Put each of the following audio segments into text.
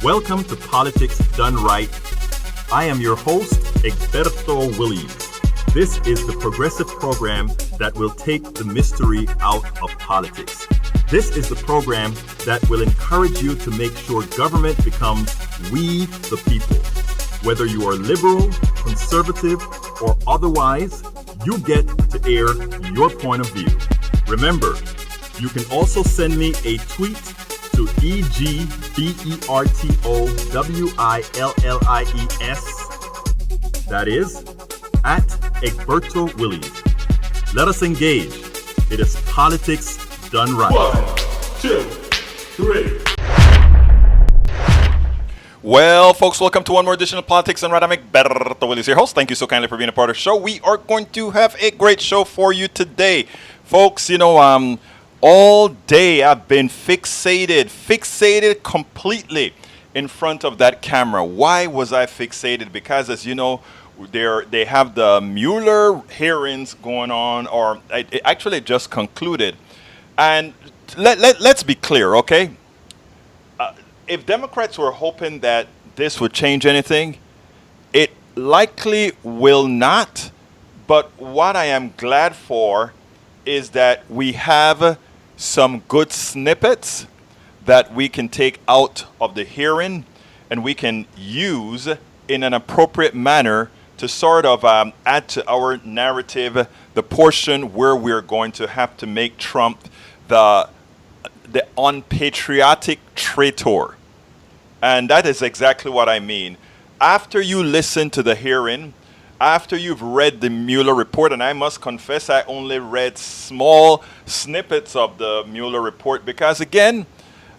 Welcome to Politics Done Right. I am your host, Egberto Williams. This is the progressive program that will take the mystery out of politics. This is the program that will encourage you to make sure government becomes we the people. Whether you are liberal, conservative, or otherwise, you get to air your point of view. Remember, you can also send me a tweet to EGBERTOWILLIES. That is, at Egberto Williams. Let us engage. It is politics done right. 1, 2, 3. Well, folks, welcome to one more edition of Politics Done Right. I'm Egberto Williams, your host. Thank you so kindly for being a part of the show. We are going to have a great show for you today. Folks, all day I've been fixated completely in front of that camera. Why was I fixated? Because, as you know, they have the Mueller hearings going on, or it actually just concluded. And let's be clear, okay? If Democrats were hoping that this would change anything, it likely will not. But what I am glad for is that we have some good snippets that we can take out of the hearing and we can use in an appropriate manner to sort of add to our narrative the portion where we're going to have to make Trump the unpatriotic traitor. And that is exactly what I mean. After you listen to the hearing, after you've read the Mueller report, and I must confess I only read small snippets of the Mueller report because, again,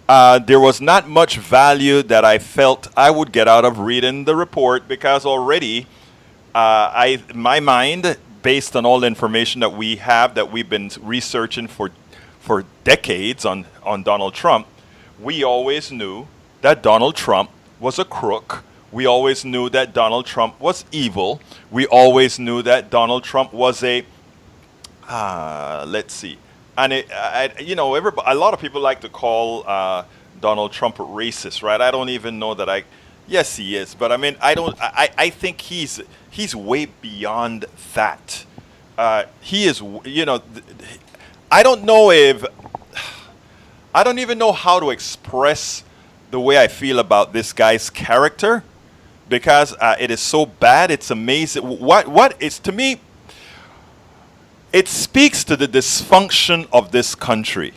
there was not much value that I felt I would get out of reading the report because already my mind, based on all the information that we have, that we've been researching for decades on Donald Trump, we always knew that Donald Trump was a crook. We always knew that Donald Trump was evil. We always knew that Donald Trump was a, let's see. And, a lot of people like to call Donald Trump racist, right? I don't even know that yes, he is. But I mean, I think he's way beyond that. He is, I don't even know how to express the way I feel about this guy's character, because it is so bad. It's amazing. What is, to me, it speaks to the dysfunction of this country.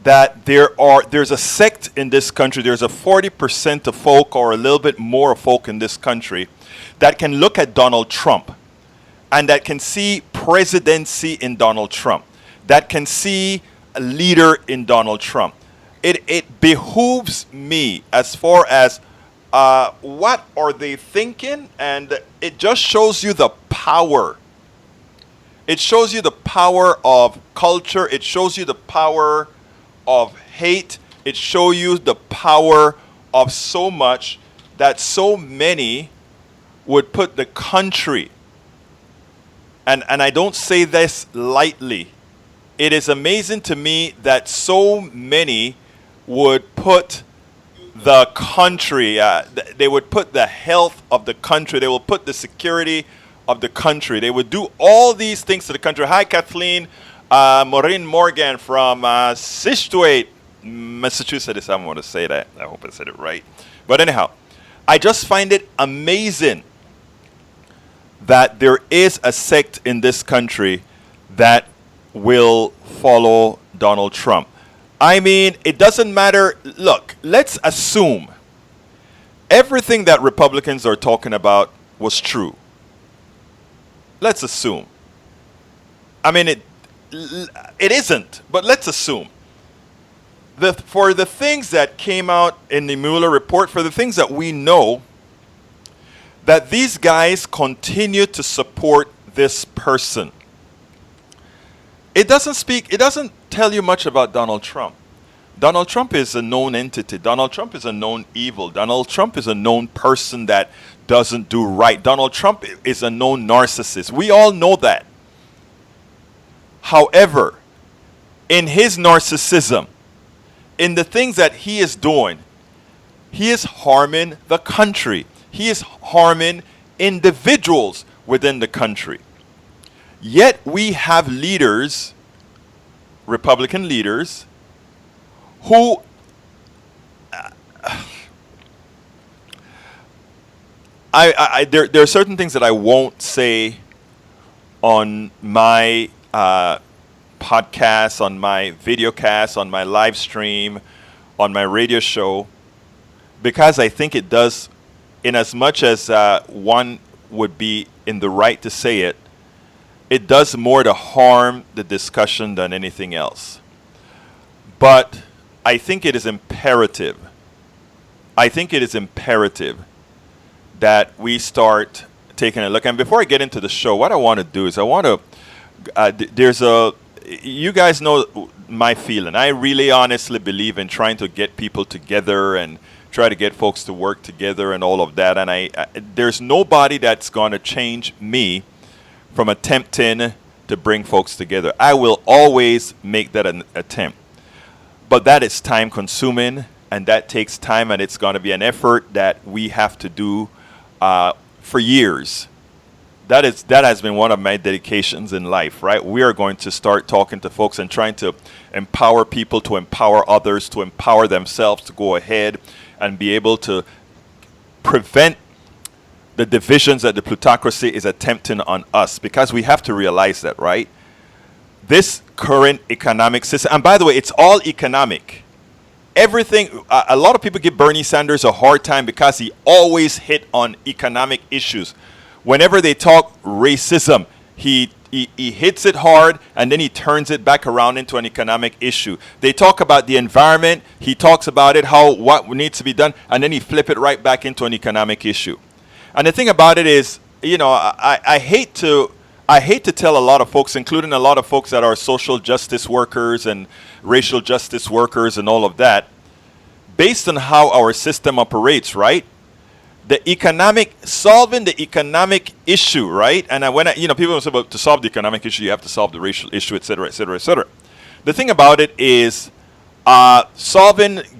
That there's a sect in this country. There's a 40% of folk, or a little bit more of folk in this country, that can look at Donald Trump and that can see presidency in Donald Trump, that can see a leader in Donald Trump. It behooves me as far as what are they thinking, and it just shows you the power. It shows you the power of culture. It shows you the power of hate. It shows you the power of so much that so many would put the country, and I don't say this lightly. It is amazing to me that so many would put the country, they would put the health of the country, they will put the security of the country, they would do all these things to the country. Hi, Kathleen Maureen Morgan from Situate, Massachusetts. I don't want to say that. I hope I said it right. But anyhow, I just find it amazing that there is a sect in this country that will follow Donald Trump. I mean, it doesn't matter. Look, let's assume everything that Republicans are talking about was true. Let's assume. I mean, it isn't, but let's assume. For the things that came out in the Mueller report, for the things that we know, that these guys continue to support this person. It doesn't tell you much about Donald Trump. Donald Trump is a known entity. Donald Trump is a known evil. Donald Trump is a known person that doesn't do right. Donald Trump is a known narcissist. We all know that. However, in his narcissism, in the things that he is doing, He is harming the country. He is harming individuals within the country. Yet we have leaders, Republican leaders, who there are certain things that I won't say on my podcast, on my videocast, on my live stream, on my radio show, because I think it does, in as much as one would be in the right to say it, it does more to harm the discussion than anything else. But I think it is imperative. I think it is imperative that we start taking a look. And before I get into the show, what I want to do is I want to, you guys know my feeling. I really honestly believe in trying to get people together and try to get folks to work together and all of that. And there's nobody that's going to change me from attempting to bring folks together. I will always make that an attempt. But that is time consuming, and that takes time, and it's going to be an effort that we have to do for years. That has been one of my dedications in life, right? We are going to start talking to folks and trying to empower people, to empower others, to empower themselves to go ahead and be able to prevent the divisions that the plutocracy is attempting on us, because we have to realize that, right? This current economic system, and by the way, it's all economic. Everything, a lot of people give Bernie Sanders a hard time because he always hit on economic issues. Whenever they talk racism, he hits it hard and then he turns it back around into an economic issue. They talk about the environment, he talks about it, what needs to be done, and then he flip it right back into an economic issue. And the thing about it is, you know, I hate to tell a lot of folks, including a lot of folks that are social justice workers and racial justice workers and all of that, based on how our system operates, right? Solving the economic issue, right? And people say, well, to solve the economic issue, you have to solve the racial issue, et cetera, et cetera, et cetera. The thing about it is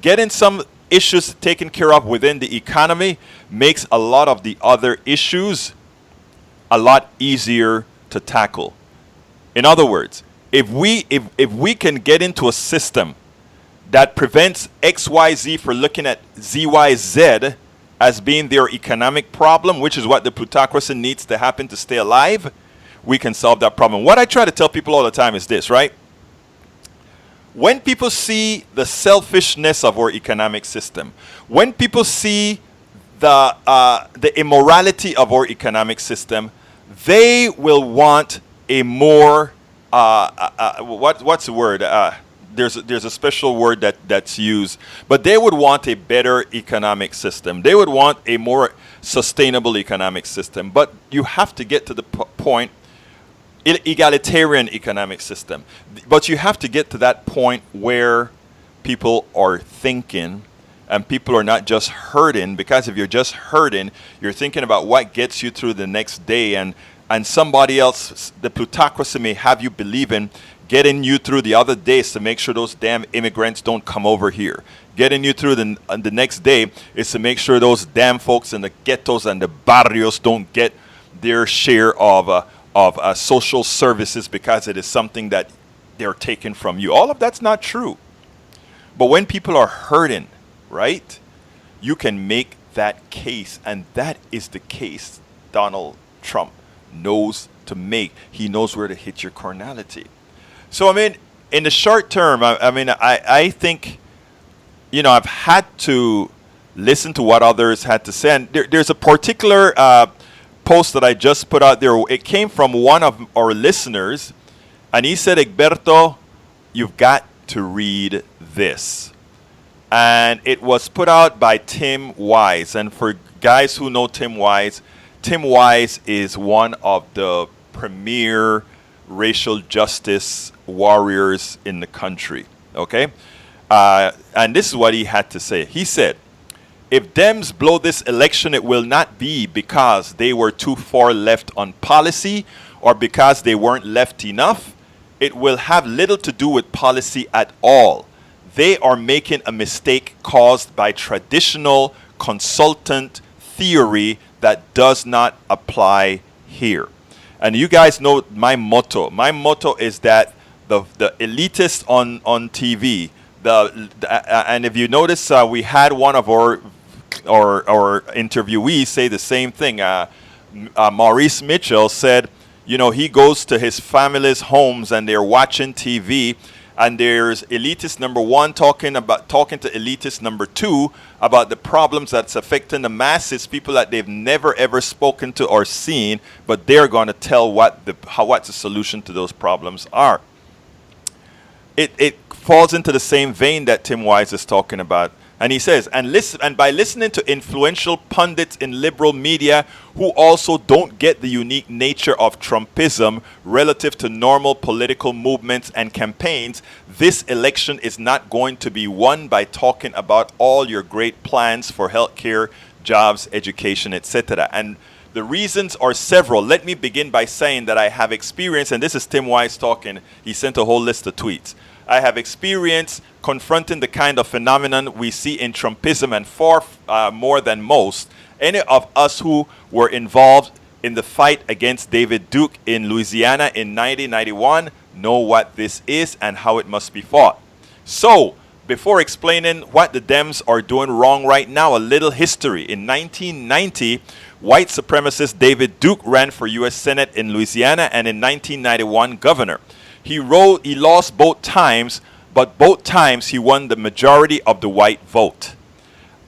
getting some issues taken care of within the economy makes a lot of the other issues a lot easier to tackle. In other words, if we can get into a system that prevents XYZ from looking at ZYZ as being their economic problem, which is what the plutocracy needs to happen to stay alive, we can solve that problem. What I try to tell people all the time is this, right? When people see the selfishness of our economic system, when people see the immorality of our economic system, they will want a more what's the word? There's a special word that's used, but they would want a better economic system. They would want a more sustainable economic system. But you have to get to the point, egalitarian economic system. But you have to get to that point where people are thinking and people are not just hurting, because if you're just hurting, you're thinking about what gets you through the next day, and somebody else, the plutocracy, may have you believing getting you through the other days to make sure those damn immigrants don't come over here. Getting you through the next day is to make sure those damn folks in the ghettos and the barrios don't get their share of social services, because it is something that they're taking from you. All of that's not true. But when people are hurting, right, you can make that case, and that is the case Donald Trump knows to make. He knows where to hit your carnality. So, I mean, in the short term, I think, you know, I've had to listen to what others had to say. And there's a particular post that I just put out there. It came from one of our listeners, and he said, Egberto, you've got to read this. And it was put out by Tim Wise. And for guys who know Tim Wise is one of the premier racial justice warriors in the country. Okay? And this is what he had to say. He said, if Dems blow this election, it will not be because they were too far left on policy or because they weren't left enough. It will have little to do with policy at all. they are making a mistake caused by traditional consultant theory that does not apply here. And you guys know my motto. My motto is that the elitists on TV, and if you notice, we had one of our interviewees say the same thing. Maurice Mitchell said, you know, he goes to his family's homes and they're watching TV, and there's elitist number one talking to elitist number two about the problems that's affecting the masses, people that they've never ever spoken to or seen, but they're going to tell what's the solution to those problems are. It falls into the same vein that Tim Wise is talking about. And he says, and by listening to influential pundits in liberal media who also don't get the unique nature of Trumpism relative to normal political movements and campaigns, this election is not going to be won by talking about all your great plans for healthcare, jobs, education, etc. And the reasons are several. Let me begin by saying that I have experience, and this is Tim Wise talking. He sent a whole list of tweets. I have experience confronting the kind of phenomenon we see in Trumpism, and far more than most. Any of us who were involved in the fight against David Duke in Louisiana in 1991 know what this is and how it must be fought. So, before explaining what the Dems are doing wrong right now, a little history. In 1990, white supremacist David Duke ran for U.S. Senate in Louisiana, and in 1991, governor. He lost both times, but both times he won the majority of the white vote.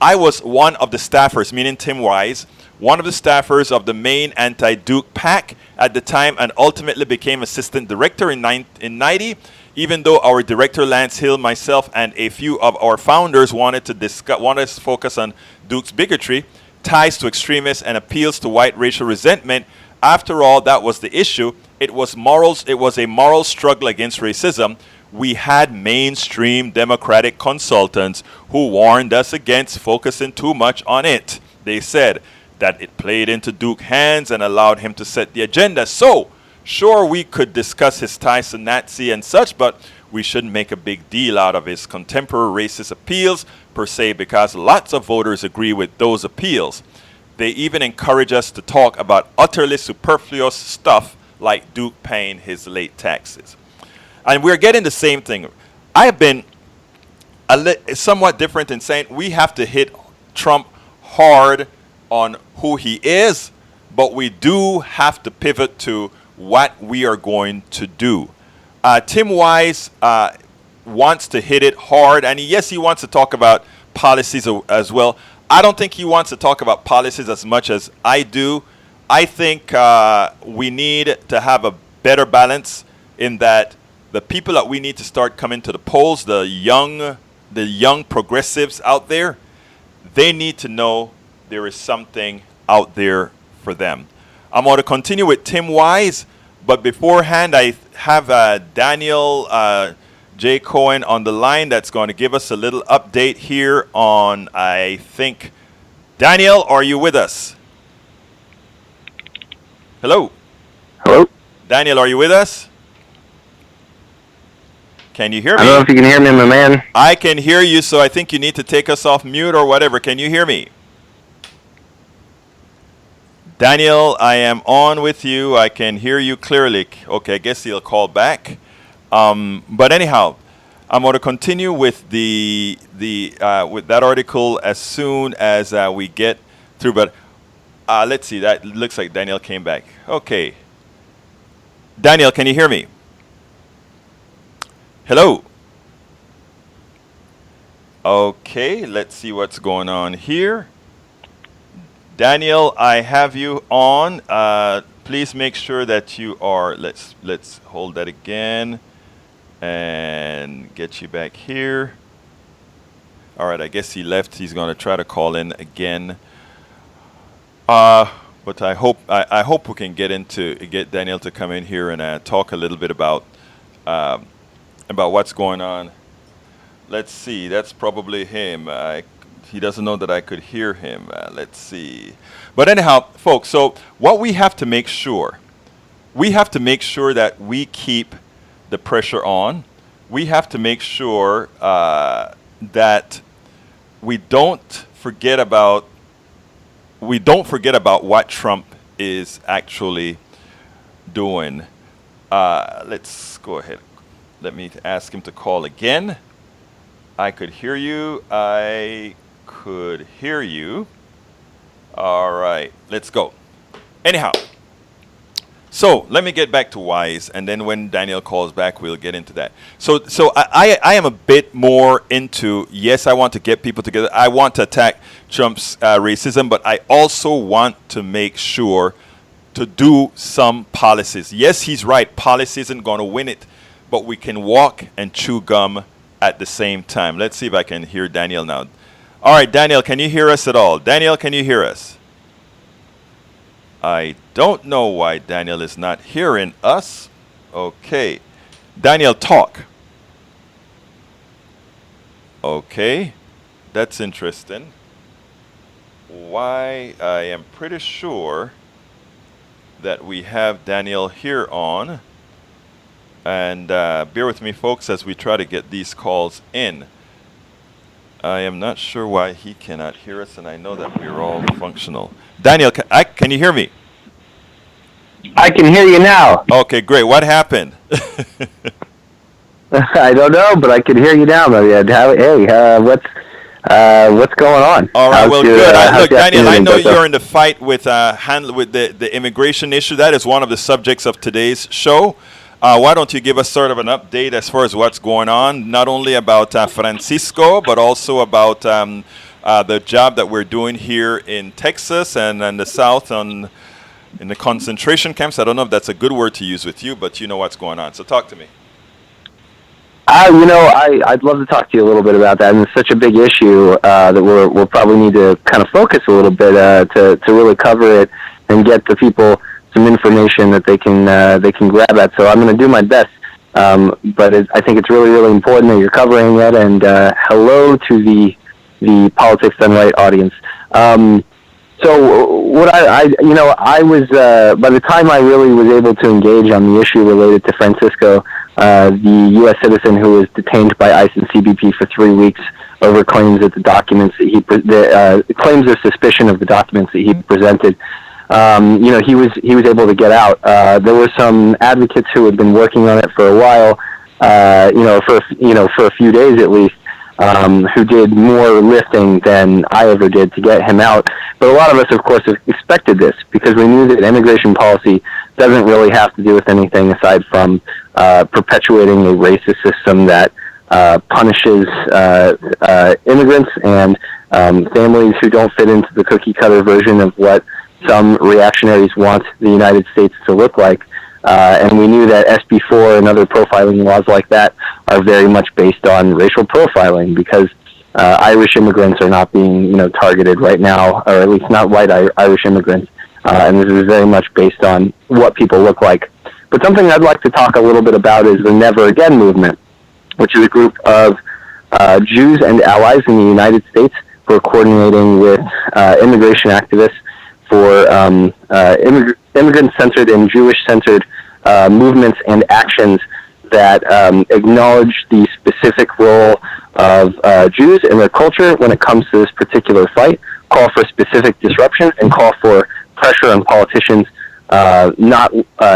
I was one of the staffers, meaning Tim Wise, one of the staffers of the main anti-Duke PAC at the time, and ultimately became assistant director in 90, even though our director Lance Hill, myself, and a few of our founders wanted to focus on Duke's bigotry, ties to extremists, and appeals to white racial resentment. After all, that was the issue. It was a moral struggle against racism. We had mainstream Democratic consultants who warned us against focusing too much on it. They said that it played into Duke's hands and allowed him to set the agenda. So, sure, we could discuss his ties to Nazi and such, but we shouldn't make a big deal out of his contemporary racist appeals per se, because lots of voters agree with those appeals. They even encourage us to talk about utterly superfluous stuff like Duke paying his late taxes. And we're getting the same thing. I have been somewhat different in saying we have to hit Trump hard on who he is, but we do have to pivot to what we are going to do. Tim Wise wants to hit it hard, and yes, he wants to talk about policies as well. I don't think he wants to talk about policies as much as I do. I think we need to have a better balance in that the people that we need to start coming to the polls, the young progressives out there, they need to know there is something out there for them. I'm going to continue with Tim Wise, but beforehand, I have Daniel J. Cohen on the line that's going to give us a little update here on, I think, Daniel, are you with us? Hello? Hello? Daniel, are you with us? Can you hear me? I don't know if you can hear me, my man. I can hear you, so I think you need to take us off mute or whatever. Can you hear me? Daniel, I am on with you. I can hear you clearly. Okay, I guess he'll call back. But anyhow, I'm going to continue with with that article as soon as we get through. But let's see. That looks like Daniel came back. Okay. Daniel, can you hear me? Hello. Okay, let's see what's going on here. Daniel, I have you on. Please make sure that you are. Let's hold that again and get you back here. All right, I guess he left. He's going to try to call in again. But I hope we can get Daniel to come in here and talk a little bit about what's going on. Let's see. That's probably him. He doesn't know that I could hear him. Let's see. But anyhow, folks, so what we have to make sure that we keep the pressure on. we have to make sure that we don't forget about what Trump is actually doing. Let's go ahead. Let me ask him to call again. I could hear you. All right, let's go. Anyhow, so let me get back to wise, and then when Daniel calls back, we'll get into that. So I am a bit more into, yes, I want to get people together. I want to attack Trump's racism, but I also want to make sure to do some policies. Yes, he's right. Policy isn't going to win it, but we can walk and chew gum at the same time. Let's see if I can hear Daniel now. All right, Daniel, can you hear us at all? Daniel, can you hear us? I don't know why Daniel is not hearing us. Okay. Daniel, talk. Okay. That's interesting. Why? I am pretty sure that we have Daniel here on. And bear with me, folks, as we try to get these calls in. I am not sure why he cannot hear us, and I know that we're all functional. Daniel, can you hear me? I can hear you now. Okay, great. What happened? I don't know, but I can hear you now. Hey, what's going on? All right, well, good. Look, Daniel, I know afternoon, you're in the fight with the immigration issue. That is one of the subjects of today's show. Why don't you give us sort of an update as far as what's going on, not only about Francisco, but also about the job that we're doing here in Texas and in the South in the concentration camps. I don't know if that's a good word to use with you, but you know what's going on. So talk to me. I'd love to talk to you a little bit about that, and it's such a big issue that we'll probably need to kind of focus a little bit to really cover it and get the people some information that they can grab at. So I'm going to do my best, but I think it's really, really important that you're covering it. And hello to the Politics Done Right audience. So what I was by the time I really was able to engage on the issue related to Francisco, the U.S. citizen who was detained by ICE and CBP for 3 weeks over claims that the documents that claims of suspicion of the documents that he presented. He was able to get out. There were some advocates who had been working on it for a while, for a few days at least, who did more lifting than I ever did to get him out. But a lot of us, of course, have expected this because we knew that immigration policy doesn't really have to do with anything aside from perpetuating a racist system that punishes immigrants and families who don't fit into the cookie-cutter version of what some reactionaries want the United States to look like. And we knew that SB4 and other profiling laws like that are very much based on racial profiling because Irish immigrants are not being, targeted right now, or at least not white Irish immigrants. And this is very much based on what people look like. But something I'd like to talk a little bit about is the Never Again movement, which is a group of Jews and allies in the United States who are coordinating with immigration activists for immigrant-centered and Jewish-centered movements and actions that acknowledge the specific role of Jews and their culture when it comes to this particular fight, call for specific disruption, and call for pressure on politicians, not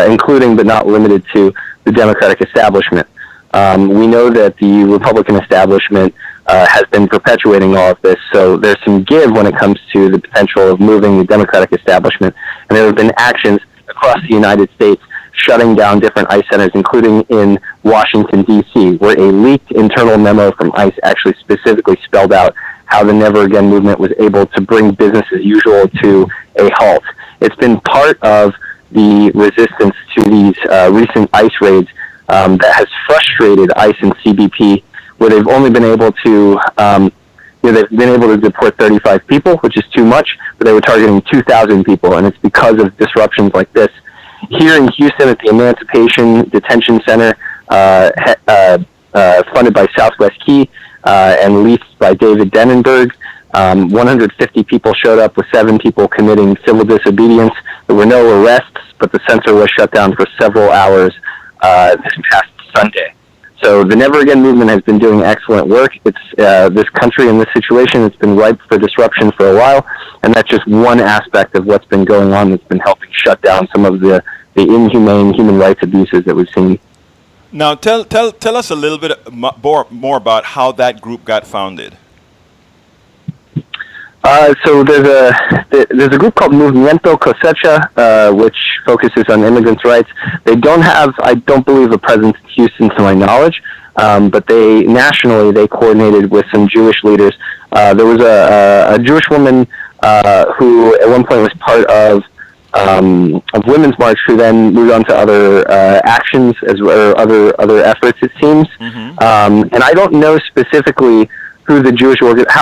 including but not limited to the Democratic establishment. We know that the Republican establishment has been perpetuating all of this, so there's some give when it comes to the potential of moving the Democratic establishment, and there have been actions across the United States shutting down different ICE centers, including in Washington, D.C., where a leaked internal memo from ICE actually specifically spelled out how the Never Again movement was able to bring business as usual to a halt. It's been part of the resistance to these recent ICE raids that has frustrated ICE and CBP, where they've only been able to they've been able to deport 35 people, which is too much, but they were targeting 2,000 people, and it's because of disruptions like this. Here in Houston at the Emancipation Detention Center, funded by Southwest Key and leased by David Dennenberg, 150 people showed up with 7 people committing civil disobedience. There were no arrests, but the center was shut down for several hours this past Sunday. So the Never Again movement has been doing excellent work. It's this country in this situation, it's been ripe for disruption for a while, and that's just one aspect of what's been going on that's been helping shut down some of the inhumane human rights abuses that we've seen. Now, tell us a little bit more about how that group got founded. So there's a group called Movimiento Cosecha, which focuses on immigrants' rights. They don't have, I don't believe, a presence in Houston to my knowledge, but nationally they coordinated with some Jewish leaders. There was a Jewish woman who at one point was part of Women's March, who then moved on to other actions or other efforts, it seems. Mm-hmm. And I don't know specifically how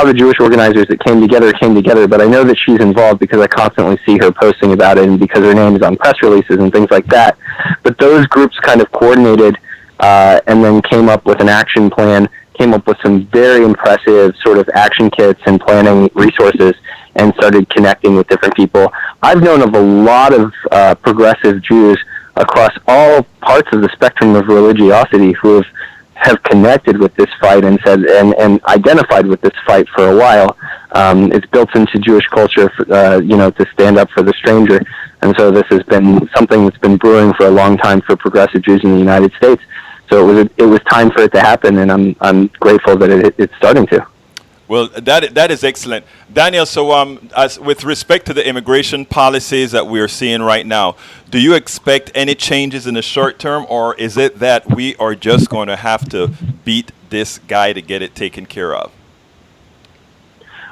the Jewish organizers that came together, but I know that she's involved because I constantly see her posting about it, and because her name is on press releases and things like that. But those groups kind of coordinated and then came up with an action plan, came up with some very impressive sort of action kits and planning resources, and started connecting with different people. I've known of a lot of progressive Jews across all parts of the spectrum of religiosity who have connected with this fight and said and identified with this fight for a while. It's built into Jewish culture, to stand up for the stranger, and so this has been something that's been brewing for a long time for progressive Jews in the United States. So it was time for it to happen, and I'm grateful that it's starting to. Well, that is excellent, Daniel. So, as with respect to the immigration policies that we are seeing right now, do you expect any changes in the short term, or is it that we are just going to have to beat this guy to get it taken care of?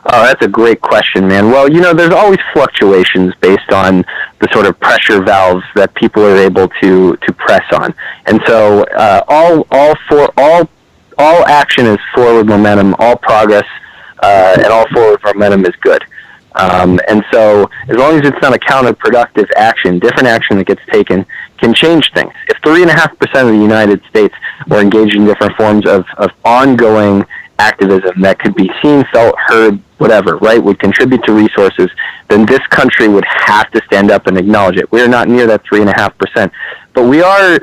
Oh, that's a great question, man. Well, there's always fluctuations based on the sort of pressure valves that people are able to press on, and so all action is forward momentum, all progress. And all forward momentum is good. And so as long as it's not a counterproductive action, different action that gets taken can change things. If 3.5% of the United States were engaged in different forms of ongoing activism that could be seen, felt, heard, whatever, right, would contribute to resources, then this country would have to stand up and acknowledge it. We're not near that 3.5%. But we are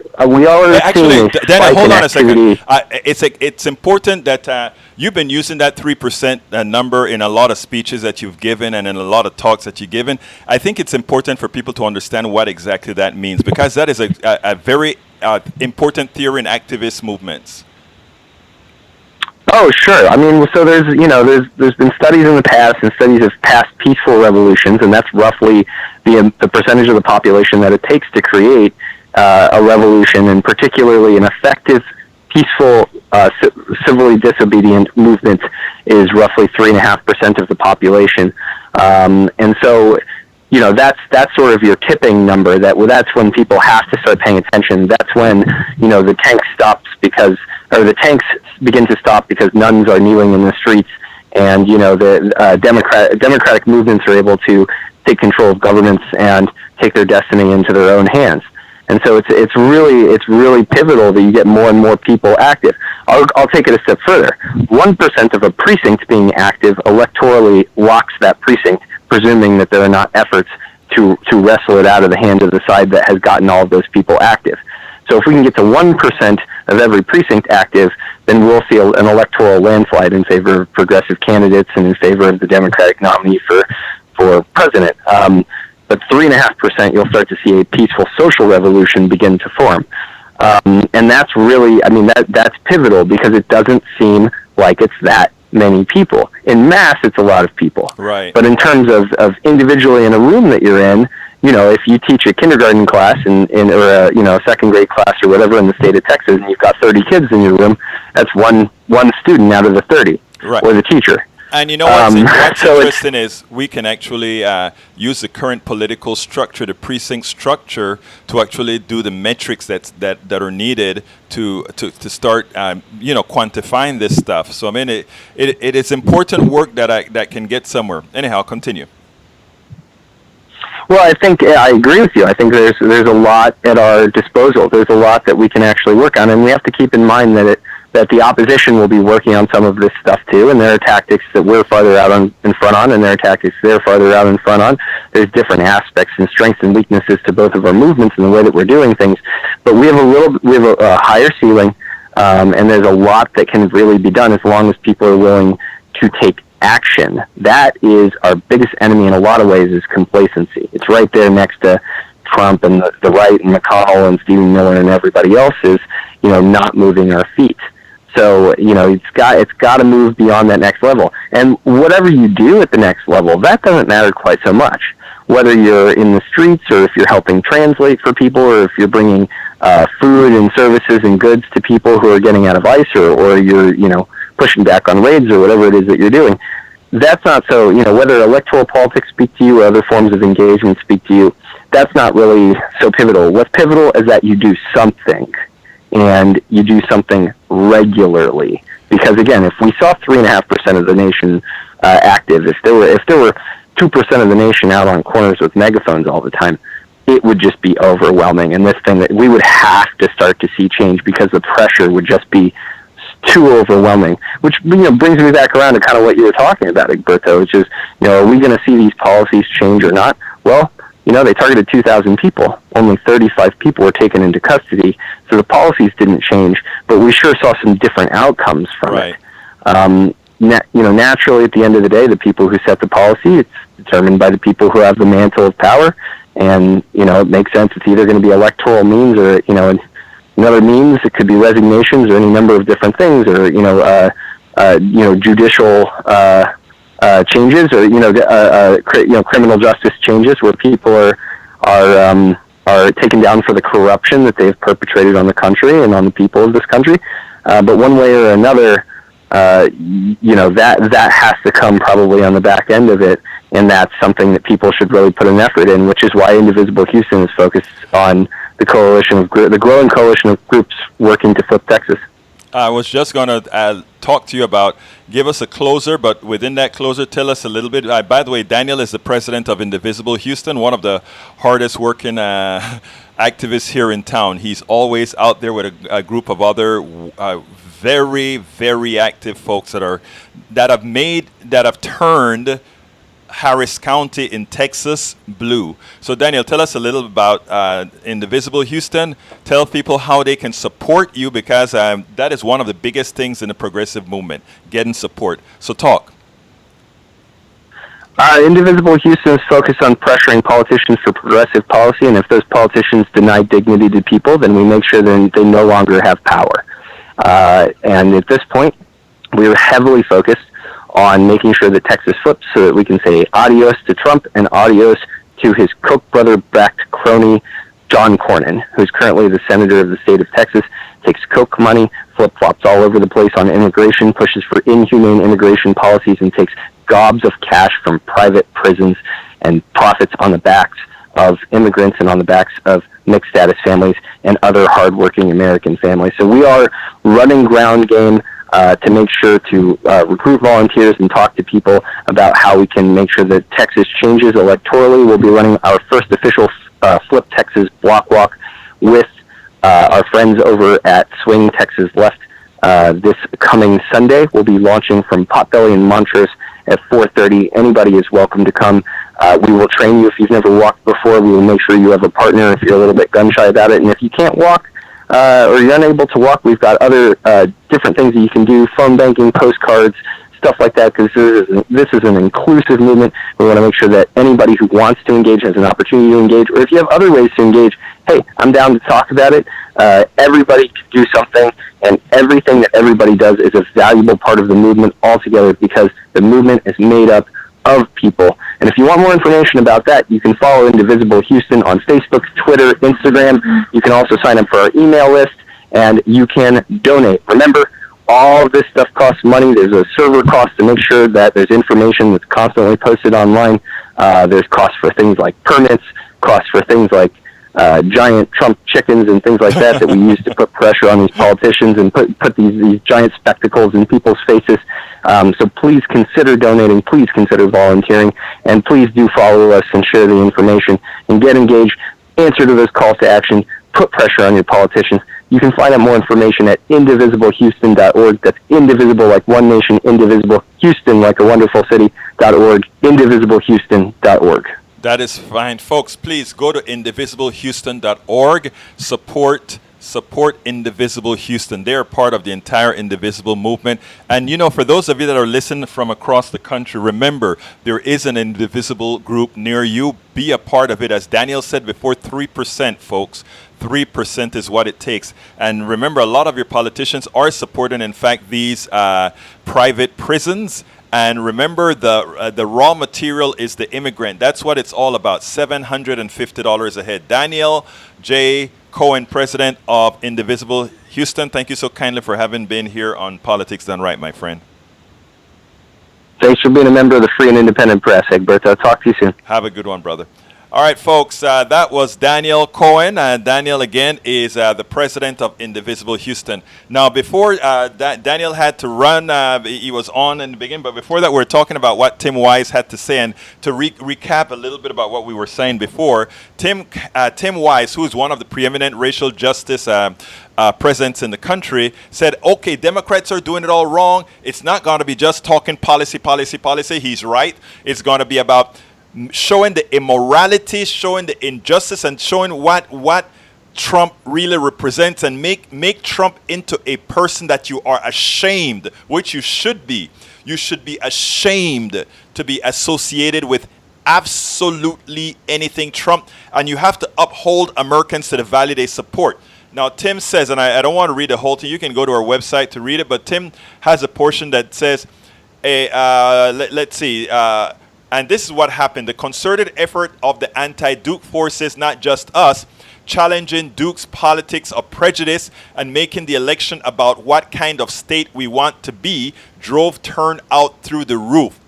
actually, Daniel, hold on a second. It's important that you've been using that 3% number in a lot of speeches that you've given and in a lot of talks that you've given. I think it's important for people to understand what exactly that means, because that is a very important theory in activist movements. Oh, sure. I mean, so there's been studies in the past, and studies of past peaceful revolutions, and that's roughly the percentage of the population that it takes to create a revolution, and particularly an effective, peaceful, civilly disobedient movement is roughly 3.5% of the population. And so, that's sort of your tipping number. That's when people have to start paying attention. That's when, the tanks begin to stop because nuns are kneeling in the streets, and the democratic movements are able to take control of governments and take their destiny into their own hands. And so it's really pivotal that you get more and more people active. I'll take it a step further. 1% of a precinct being active electorally locks that precinct, presuming that there are not efforts to wrestle it out of the hands of the side that has gotten all of those people active. So if we can get to 1% of every precinct active, then we'll see an electoral landslide in favor of progressive candidates and in favor of the Democratic nominee for president. But 3.5%, you'll start to see a peaceful social revolution begin to form. And that's really, that's pivotal, because it doesn't seem like it's that many people. In mass, it's a lot of people. Right. But in terms of individually in a room that you're in, if you teach a kindergarten class or a second grade class or whatever in the state of Texas, and you've got 30 kids in your room, that's one student out of the 30, right, or the teacher. And what's interesting is we can actually use the current political structure, the precinct structure, to actually do the metrics that are needed to start quantifying this stuff. So it is important work that can get somewhere. Anyhow, continue. Well, I think I agree with you. I think there's a lot at our disposal. There's a lot that we can actually work on, and we have to keep in mind that the opposition will be working on some of this stuff too, and there are tactics that we're farther out in front on, and there are tactics they're farther out in front on. There's different aspects and strengths and weaknesses to both of our movements and the way that we're doing things, but we have a higher ceiling. And there's a lot that can really be done as long as people are willing to take action. That is our biggest enemy in a lot of ways, is complacency. It's right there next to Trump and the right and McConnell and Stephen Miller and everybody else, is, not moving our feet. So, it's got to move beyond that next level. And whatever you do at the next level, that doesn't matter quite so much. Whether you're in the streets, or if you're helping translate for people, or if you're bringing food and services and goods to people who are getting out of ICE, or you're, pushing back on raids, or whatever it is that you're doing, that's not so, whether electoral politics speak to you or other forms of engagement speak to you, that's not really so pivotal. What's pivotal is that you do something, and you do something regularly. Because again, if we saw 3.5% of the nation active, if there were 2% of the nation out on corners with megaphones all the time, it would just be overwhelming. And this thing that we would have to start to see change, because the pressure would just be too overwhelming. Which brings me back around to kind of what you were talking about, Egberto, which is, are we going to see these policies change or not? Well, they targeted 2,000 people. Only 35 people were taken into custody, so the policies didn't change, but we sure saw some different outcomes from it. Naturally, at the end of the day, the people who set the policy, it's determined by the people who have the mantle of power, and, it makes sense. It's either going to be electoral means, or, another means. It could be resignations, or any number of different things, or, judicial changes, or criminal justice changes, where people are taken down for the corruption that they've perpetrated on the country and on the people of this country. But one way or another, that has to come probably on the back end of it, and that's something that people should really put an effort in, which is why Indivisible Houston is focused on the growing coalition of groups working to flip Texas. I was just going to talk to you about, give us a closer, but within that closer, tell us a little bit. By the way, Daniel is the president of Indivisible Houston, one of the hardest working activists here in town. He's always out there with a group of other very, very active folks that have turned Harris County in Texas blue. So Daniel, tell us a little about Indivisible Houston. Tell people how they can support you, because that is one of the biggest things in the progressive movement, getting support. So talk. Indivisible Houston is focused on pressuring politicians for progressive policy, and if those politicians deny dignity to people, then we make sure that they no longer have power. And at this point, we are heavily focused on making sure that Texas flips, so that we can say adios to Trump and adios to his Koch brother-backed crony, John Cornyn, who's currently the senator of the state of Texas, takes Koch money, flip-flops all over the place on immigration, pushes for inhumane immigration policies, and takes gobs of cash from private prisons and profits on the backs of immigrants and on the backs of mixed-status families and other hardworking American families. So we are running ground game to make sure to recruit volunteers and talk to people about how we can make sure that Texas changes electorally. We'll be running our first official Flip Texas block walk with our friends over at Swing Texas Left this coming Sunday. We'll be launching from Potbelly in Montrose at 4:30. Anybody is welcome to come. We will train you if you've never walked before. We will make sure you have a partner if you're a little bit gun-shy about it. And if you can't walk, or you're unable to walk, we've got other different things that you can do, phone banking, postcards, stuff like that, because this is an inclusive movement. We want to make sure that anybody who wants to engage has an opportunity to engage, or if you have other ways to engage, hey, I'm down to talk about it. Everybody can do something, and everything that everybody does is a valuable part of the movement altogether, because the movement is made up of people. And if you want more information about that, you can follow Indivisible Houston on Facebook, Twitter, Instagram. You can also sign up for our email list, and you can donate. Remember, all of this stuff costs money. There's a server cost to make sure that there's information that's constantly posted online. There's costs for things like permits, costs for things like giant Trump chickens and things like that we use to put pressure on these politicians and put these giant spectacles in people's faces. So please consider donating, please consider volunteering, and please do follow us and share the information and get engaged, answer to those calls to action, put pressure on your politicians. You can find out more information at indivisiblehouston.org. That's indivisible like one nation, indivisible, Houston like a wonderful city.org, indivisiblehouston.org. That is fine. Folks, please go to indivisiblehouston.org. Support support Indivisible Houston. They are part of the entire Indivisible movement. And, you know, for those of you that are listening from across the country, remember, there is an Indivisible group near you. Be a part of it. As Daniel said before, 3%, folks. 3% is what it takes. And remember, a lot of your politicians are supporting, in fact, these private prisons. And remember, the raw material is the immigrant. That's what it's all about, $750 a head. Daniel J. Cohen, president of Indivisible Houston, thank you so kindly for having been here on Politics Done Right, my friend. Thanks for being a member of the Free and Independent Press, Egberto. Talk to you soon. Have a good one, brother. All right, folks, that was Daniel Cohen. Daniel, again, is the president of Indivisible Houston. Now, before Daniel had to run, he was on in the beginning, but before that, we're talking about what Tim Wise had to say. And to recap a little bit about what we were saying before, Tim Wise, who is one of the preeminent racial justice presidents in the country, said, okay, Democrats are doing it all wrong. It's not going to be just talking policy. He's right. It's going to be about showing the immorality, showing the injustice, and showing what Trump really represents, and make Trump into a person that you are ashamed, which you should be. You should be ashamed to be associated with absolutely anything Trump, and you have to uphold Americans to the value they support. Now, Tim says, and I don't want to read the whole thing. You can go to our website to read it, but Tim has a portion that says, let's see, and this is what happened. The concerted effort of the anti-Duke forces, not just us, challenging Duke's politics of prejudice and making the election about what kind of state we want to be, drove turnout through the roof.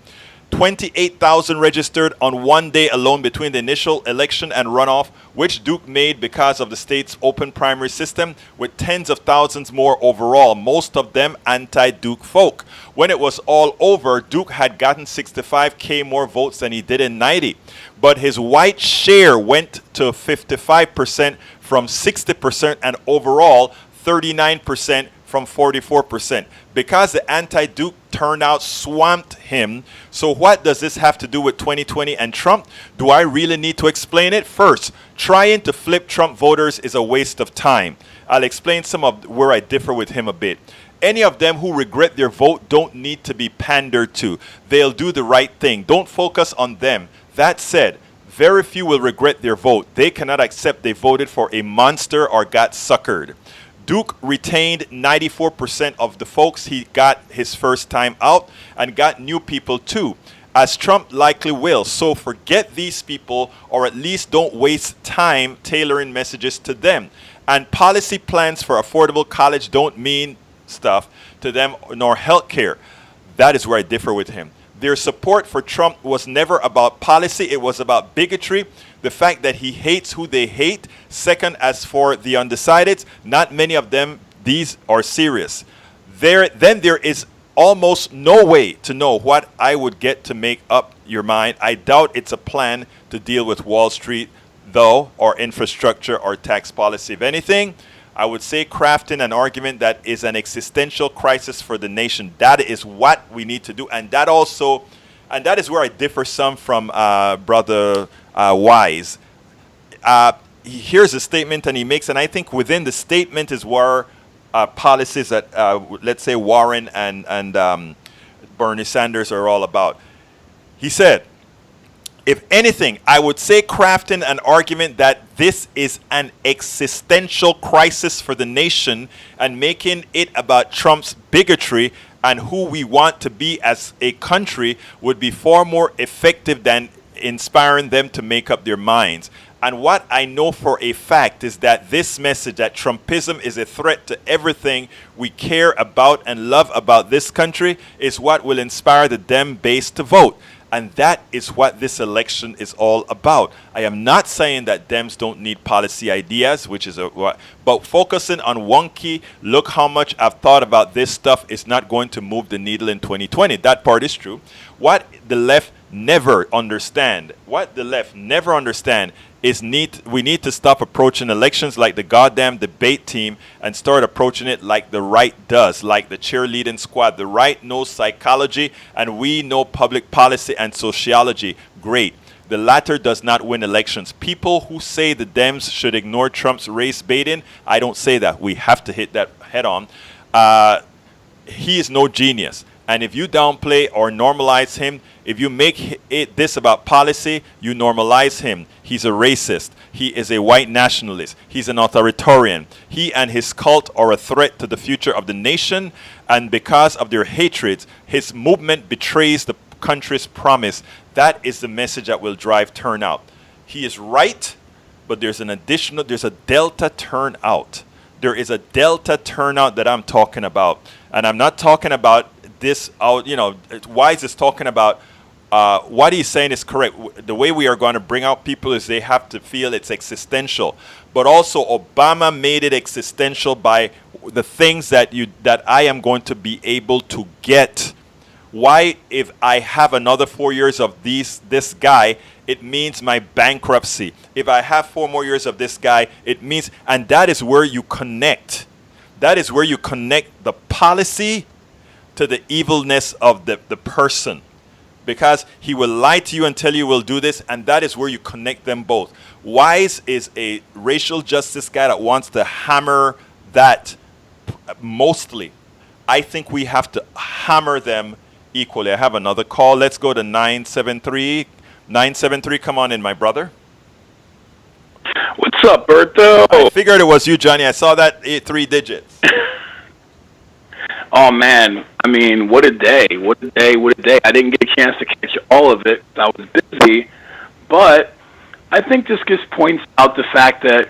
28,000 registered on one day alone between the initial election and runoff, which Duke made because of the state's open primary system, with tens of thousands more overall, most of them anti-Duke folk. When it was all over, Duke had gotten 65K more votes than he did in 90. But his white share went to 55% from 60%, and overall 39% from 44%, because the anti-Duke turnout swamped him. So what does this have to do with 2020 and Trump? Do I really need to explain it? First, trying to flip Trump voters is a waste of time. I'll explain some of where I differ with him a bit. Any of them who regret their vote don't need to be pandered to. They'll do the right thing. Don't focus on them. That said, very few will regret their vote. They cannot accept they voted for a monster or got suckered. Duke retained 94% of the folks he got his first time out, and got new people too, as Trump likely will. So forget these people, or at least don't waste time tailoring messages to them. And policy plans for affordable college don't mean stuff to them, nor health care. That is where I differ with him. Their support for Trump was never about policy. It was about bigotry, the fact that he hates who they hate. Second, as for the undecideds, not many of them, these are serious. Then there is almost no way to know what I would get to make up your mind. I doubt it's a plan to deal with Wall Street, though, or infrastructure or tax policy. If anything, I would say crafting an argument that is an existential crisis for the nation. That is what we need to do. And that is where I differ some from Brother Wise. Here's a statement and he makes, and I think within the statement is where policies that, let's say, Warren and Bernie Sanders are all about. He said, if anything, I would say crafting an argument that this is an existential crisis for the nation and making it about Trump's bigotry and who we want to be as a country would be far more effective than inspiring them to make up their minds. And what I know for a fact is that this message that Trumpism is a threat to everything we care about and love about this country is what will inspire the Dem base to vote. And that is what this election is all about. I am not saying that Dems don't need policy ideas, which is but focusing on wonky, look how much I've thought about this stuff is not going to move the needle in 2020. That part is true. What the left never understand is we need to stop approaching elections like the goddamn debate team and start approaching it like the right does, like the cheerleading squad. The right knows psychology and we know public policy and sociology. Great. The latter does not win elections. People who say the Dems should ignore Trump's race baiting, I don't say that. We have to hit that head on. He is no genius. And if you downplay or normalize him, if you make this about policy, you normalize him. He's a racist. He is a white nationalist. He's an authoritarian. He and his cult are a threat to the future of the nation. And because of their hatreds, his movement betrays the country's promise. That is the message that will drive turnout. He is right, but there's a delta turnout. There is a delta turnout that I'm talking about. And I'm not talking about this out, Wise is talking about what he's saying is correct. The way we are going to bring out people is they have to feel it's existential. But also Obama made it existential by the things that I am going to be able to get. Why, if I have another 4 years of this guy, it means my bankruptcy. If I have 4 more years of this guy, it means, and that is where you connect. That is where you connect the policy to the evilness of the person, because he will lie to you and tell you will do this, and that is where you connect them both. Wise is a racial justice guy that wants to hammer that mostly. I think we have to hammer them equally. I have another call. Let's go to 973. 973, come on in, my brother. What's up, Berto? I figured it was you, Johnny. I saw that 3 digits. Oh, man. I mean, what a day. What a day. What a day. I didn't get a chance to catch all of it. I was busy. But I think this just points out the fact that,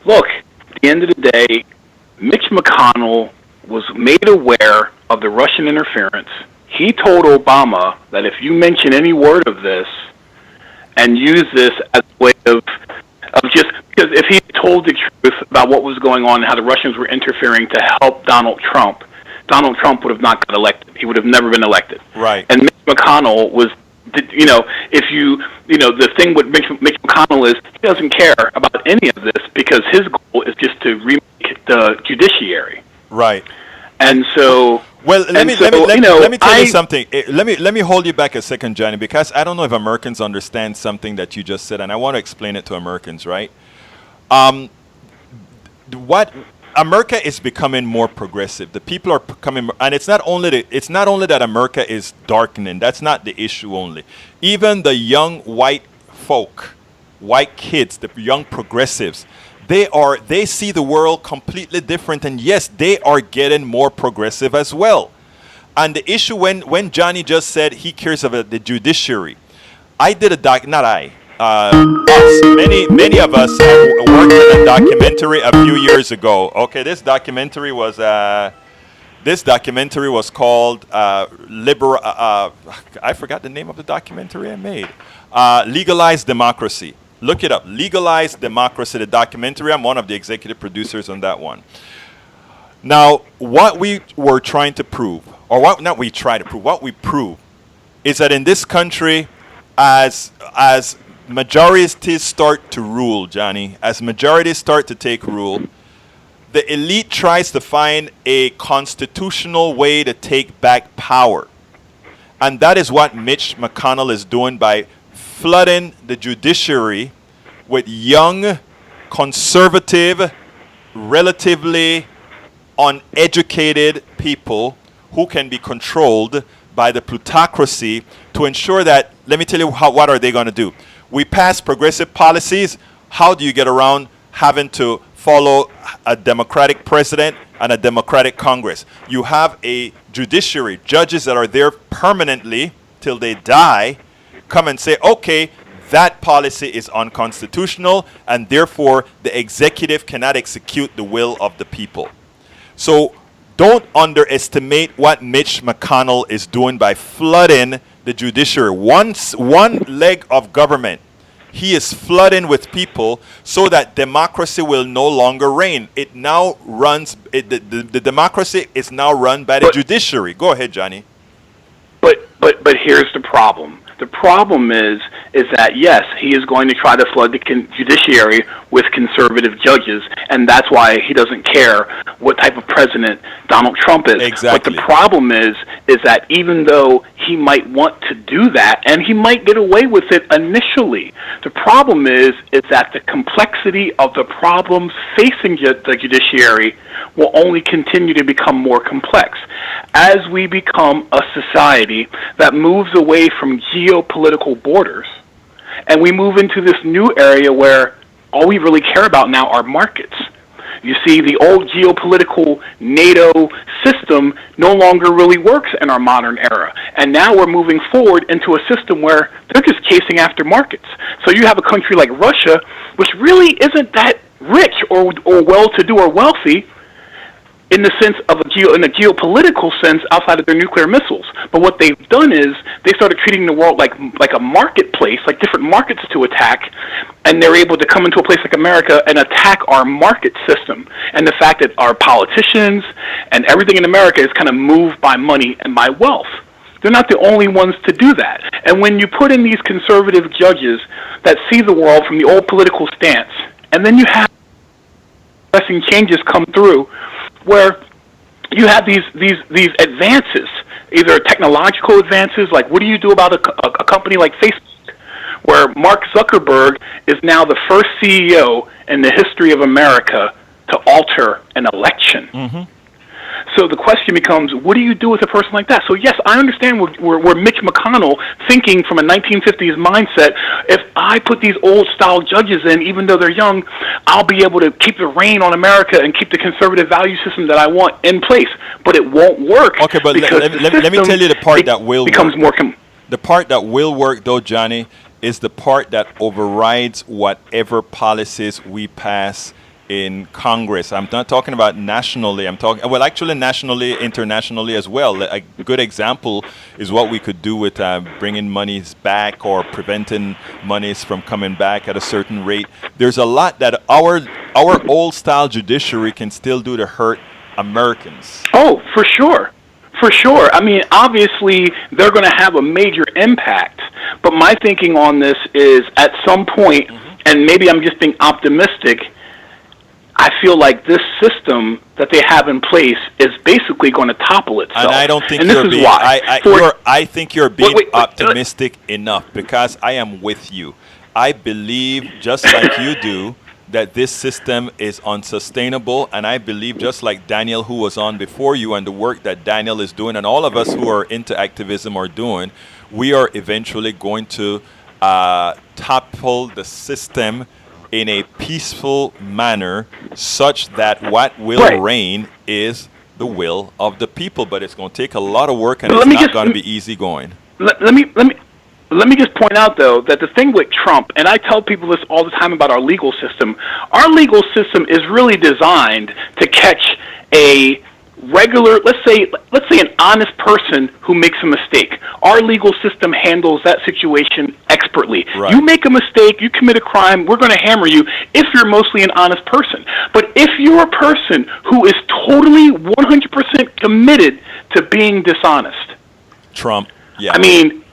look, at the end of the day, Mitch McConnell was made aware of the Russian interference. He told Obama that if you mention any word of this and use this as a way of just, because if he told the truth about what was going on and how the Russians were interfering to help Donald Trump would have not got elected. He would have never been elected. Right. And Mitch McConnell was, the thing with Mitch McConnell is he doesn't care about any of this because his goal is just to remake the judiciary. Right. And so, well, let me tell you something. Let me hold you back a second, Johnny, because I don't know if Americans understand something that you just said, and I want to explain it to Americans, right? What America is becoming more progressive. The people are becoming, and it's not only that America is darkening. That's not the issue only. Even the young white folk, white kids, the young progressives, they see the world completely different, and yes, they are getting more progressive as well. And the issue when Johnny just said he cares about the judiciary, I did many of us worked on a documentary a few years ago. Okay, this documentary was called I forgot the name of the documentary I made. Legalized Democracy. Look it up. Legalized Democracy, the documentary. I'm one of the executive producers on that one. Now, what we were trying to prove, or what we prove, is that in this country, as majorities start to rule, Johnny, as majorities start to take rule, the elite tries to find a constitutional way to take back power. And that is what Mitch McConnell is doing by flooding the judiciary with young, conservative, relatively uneducated people who can be controlled by the plutocracy to ensure that, let me tell you what are they going to do. We pass progressive policies. How do you get around having to follow a Democratic president and a Democratic Congress? You have a judiciary, judges that are there permanently till they die, come and say, okay, that policy is unconstitutional, and therefore the executive cannot execute the will of the people. So don't underestimate what Mitch McConnell is doing by flooding the judiciary. One leg of government, he is flooding with people so that democracy will no longer reign. It now runs, the democracy is now run by the judiciary. Go ahead, Johnny. But here's the problem. The problem is that, yes, he is going to try to flood the judiciary with conservative judges, and that's why he doesn't care what type of president Donald Trump is. Exactly. But the problem is that even though he might want to do that, and he might get away with it initially, the problem is that the complexity of the problems facing the judiciary will only continue to become more complex. As we become a society that moves away from geopolitical borders, and we move into this new area where all we really care about now are markets. You see, the old geopolitical NATO system no longer really works in our modern era. And now we're moving forward into a system where they're just chasing after markets. So you have a country like Russia, which really isn't that rich or well-to-do or wealthy in the sense of in a geopolitical sense outside of their nuclear missiles. But what they've done is they started treating the world like a marketplace, like different markets to attack, and they're able to come into a place like America and attack our market system. And the fact that our politicians and everything in America is kind of moved by money and by wealth. They're not the only ones to do that. And when you put in these conservative judges that see the world from the old political stance, and then you have pressing changes come through where you have these advances, either technological advances, like what do you do about a company like Facebook, where Mark Zuckerberg is now the first CEO in the history of America to alter an election. Mm-hmm. So the question becomes, what do you do with a person like that? So yes, I understand where Mitch McConnell thinking from a 1950s mindset, if I put these old style judges in, even though they're young, I'll be able to keep the reign on America and keep the conservative value system that I want in place. But it won't work. Okay, but let me tell you the part that will work. The part that will work, though, Johnny, is the part that overrides whatever policies we pass in Congress. I'm not talking about nationally. I'm talking, well, actually nationally, internationally as well. A good example is what we could do with bringing monies back or preventing monies from coming back at a certain rate. There's a lot that our old style judiciary can still do to hurt Americans. Oh, for sure. For sure. I mean, obviously, they're going to have a major impact. But my thinking on this is at some point, and maybe I'm just being optimistic, I feel like this system that they have in place is basically going to topple itself. And I don't think you're being. I think you're being optimistic enough, because I am with you. I believe, just like you do, that this system is unsustainable, and I believe, just like Daniel, who was on before you, and the work that Daniel is doing, and all of us who are into activism are doing, we are eventually going to topple the system in a peaceful manner, such that what will reign is the will of the people. But it's going to take a lot of work, and it's not going to be easy going. Let me just point out, though, that the thing with Trump, and I tell people this all the time about our legal system is really designed to catch a regular, let's say an honest person who makes a mistake. Our legal system handles that situation expertly. Right. You make a mistake, you commit a crime, we're going to hammer you if you're mostly an honest person. But if you're a person who is totally 100% committed to being dishonest, Trump, yeah. I mean,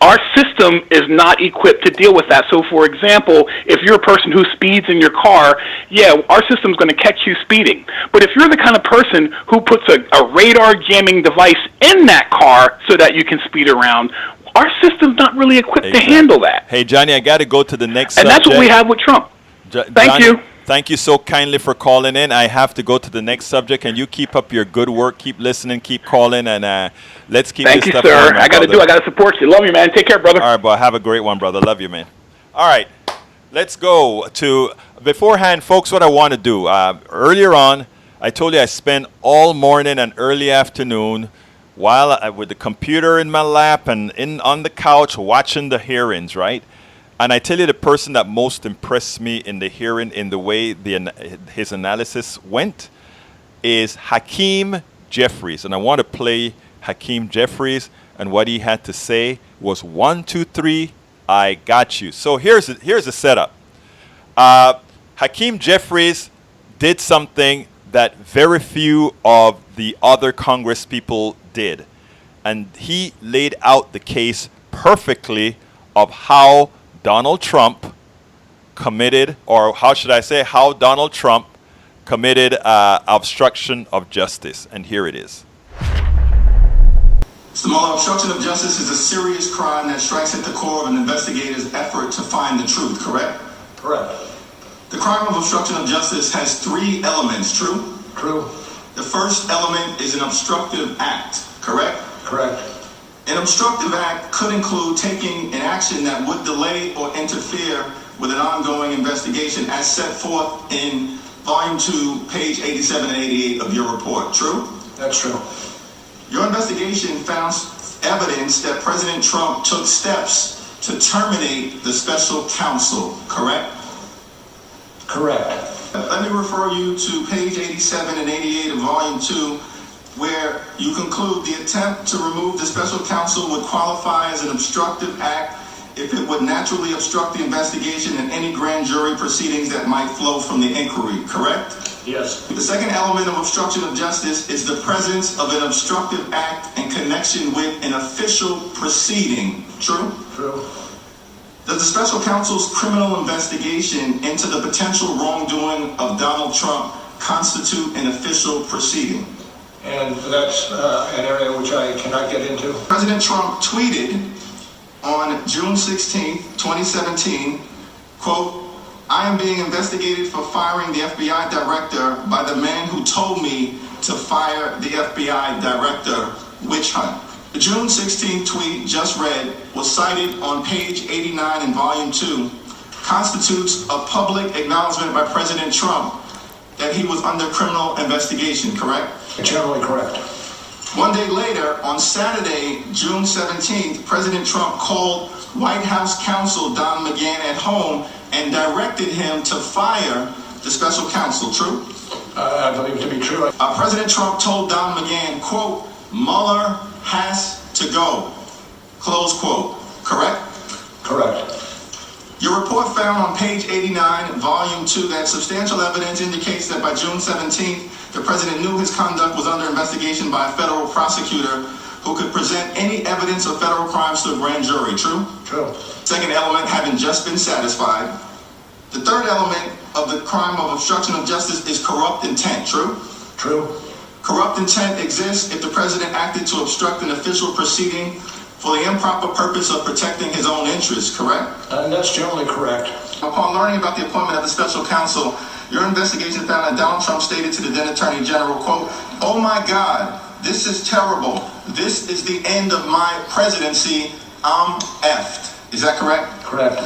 our system is not equipped to deal with that. So, for example, if you're a person who speeds in your car, yeah, our system's going to catch you speeding. But if you're the kind of person who puts a radar jamming device in that car so that you can speed around, our system's not really equipped to handle that. Hey, Johnny, I got to go to the next subject. And that's what we have with Trump. Thank you. Thank you so kindly for calling in. I have to go to the next subject, and you keep up your good work. Keep listening, keep calling, and let's keep this stuff going. Thank you, sir. I got to support you. Love you, man. Take care, brother. All right, boy. Have a great one, brother. Love you, man. All right. Let's go to, beforehand, folks, what I want to do. Earlier on, I told you I spent all morning and early afternoon while with the computer in my lap and on the couch watching the hearings, right? And I tell you, the person that most impressed me in the hearing, in the way his analysis went, is Hakeem Jeffries. And I want to play Hakeem Jeffries, and what he had to say was 1, 2, 3, I got you. So here's the setup. Hakeem Jeffries did something that very few of the other Congress people did. And he laid out the case perfectly of how Donald Trump committed, or how should I say, how Donald Trump committed obstruction of justice. And here it is. The Mueller obstruction of justice is a serious crime that strikes at the core of an investigator's effort to find the truth, correct? Correct. The crime of obstruction of justice has three elements, true? True. The first element is an obstructive act, correct? Correct. An obstructive act could include taking an action that would delay or interfere with an ongoing investigation as set forth in Volume 2, page 87 and 88 of your report, true? That's true. Your investigation found evidence that President Trump took steps to terminate the special counsel, correct? Correct. Let me refer you to page 87 and 88 of Volume 2, where you conclude the attempt to remove the special counsel would qualify as an obstructive act if it would naturally obstruct the investigation and any grand jury proceedings that might flow from the inquiry, correct? Yes. The second element of obstruction of justice is the presence of an obstructive act in connection with an official proceeding, true? True. Does the special counsel's criminal investigation into the potential wrongdoing of Donald Trump constitute an official proceeding? And that's an area which I cannot get into. President Trump tweeted on June 16, 2017, quote, "I am being investigated for firing the FBI director by the man who told me to fire the FBI director, witch hunt." The June 16 tweet just read was cited on page 89 in Volume 2, constitutes a public acknowledgement by President Trump that he was under criminal investigation, correct? Generally correct. One day later, on Saturday, June 17th, President Trump called White House counsel Don McGahn at home and directed him to fire the special counsel, true? I believe it to be true. President Trump told Don McGahn, quote, "Mueller has to go," close quote, correct? Correct. Your report found on page 89, volume 2, that substantial evidence indicates that by June 17th, the president knew his conduct was under investigation by a federal prosecutor who could present any evidence of federal crimes to a grand jury, true? True. Second element having just been satisfied. The third element of the crime of obstruction of justice is corrupt intent, true? True. Corrupt intent exists if the president acted to obstruct an official proceeding for the improper purpose of protecting his own interests, correct? And that's generally correct. Upon learning about the appointment of the special counsel, your investigation found that Donald Trump stated to the then Attorney General, quote, "Oh my God, this is terrible. This is the end of my presidency. I'm effed." Is that correct? Correct.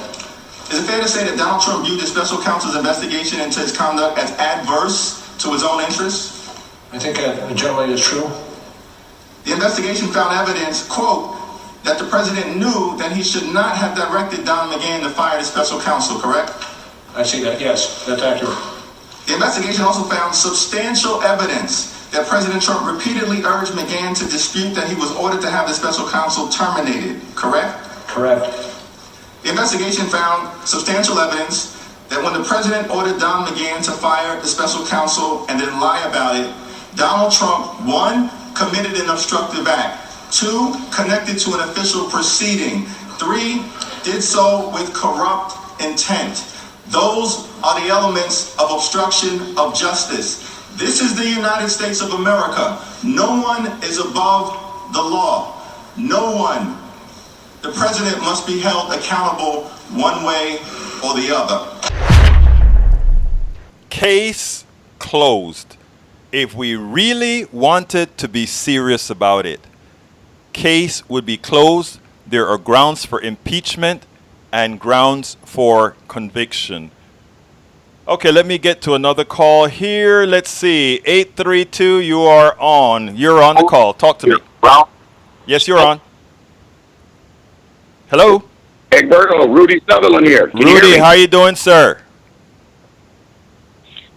Is it fair to say that Donald Trump viewed the special counsel's investigation into his conduct as adverse to his own interests? I think generally it's true. The investigation found evidence, quote, that the president knew that he should not have directed Don McGahn to fire the special counsel, correct? I see that, yes. That's accurate. The investigation also found substantial evidence that President Trump repeatedly urged McGahn to dispute that he was ordered to have the special counsel terminated, correct? Correct. The investigation found substantial evidence that when the president ordered Don McGahn to fire the special counsel and then lie about it, Donald Trump, 1, committed an obstructive act, 2, connected to an official proceeding, 3, did so with corrupt intent. Those are the elements of obstruction of justice. This is the United States of America. No one is above the law. No one. The president must be held accountable one way or the other. Case closed. If we really wanted to be serious about it, case would be closed. There are grounds for impeachment and grounds for conviction. Okay, let me get to another call here. Let's see. 832, you are on. You're on the call. Talk to me. Well, Yes, you're on. Hello? Egberto, Rudy Sutherland here. Can you hear Rudy, me? how you doing, sir?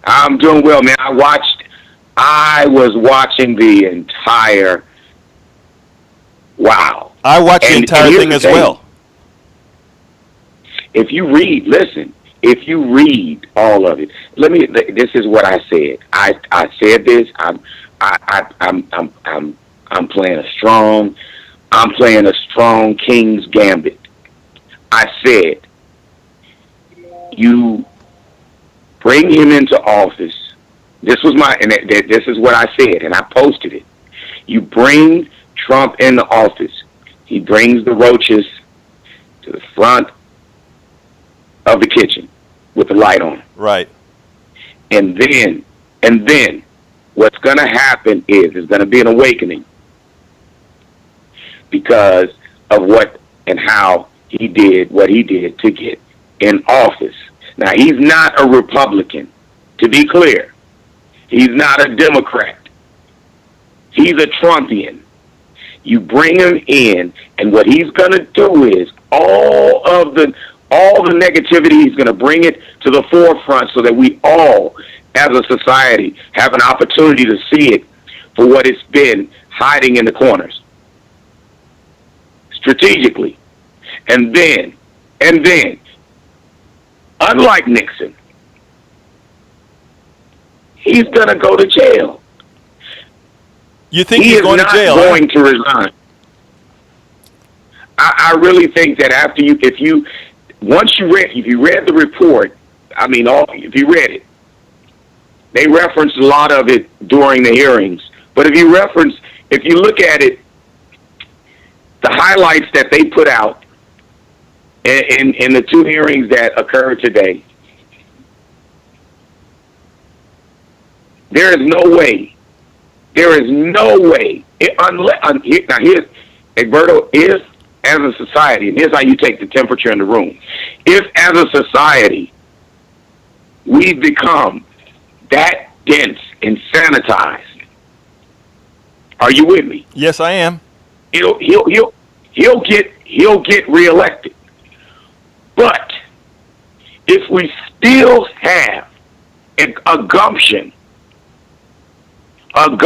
I'm doing well, man. I was watching the entire. Wow. I watched the entire here's thing the as thing. well. If you read, listen. If you read all of it, this is what I said. I said this. I'm playing a strong. I'm playing a strong king's gambit. I said, you bring him into office. This was this is what I said, and I posted it. You bring Trump into office. He brings the roaches to the front of the kitchen with the light on. Right. And then what's going to happen is there's going to be an awakening because of what and how he did what he did to get in office. Now, he's not a Republican, to be clear. He's not a Democrat. He's a Trumpian. You bring him in, and what he's going to do is all the negativity, he's going to bring it to the forefront so that we all, as a society, have an opportunity to see it for what it's been hiding in the corners. Strategically. And then, unlike Nixon, he's going to go to jail. You think he's going to jail? He is not going to resign. I really think that if you read the report, if you read it, they referenced a lot of it during the hearings. But if you look at it, the highlights that they put out in the two hearings that occurred today, there is no way. Now here's, Egberto, if as a society, and here's how you take the temperature in the room, if as a society we've become that dense and sanitized, are you with me? Yes, I am. He'll get reelected. But if we still have a gumption of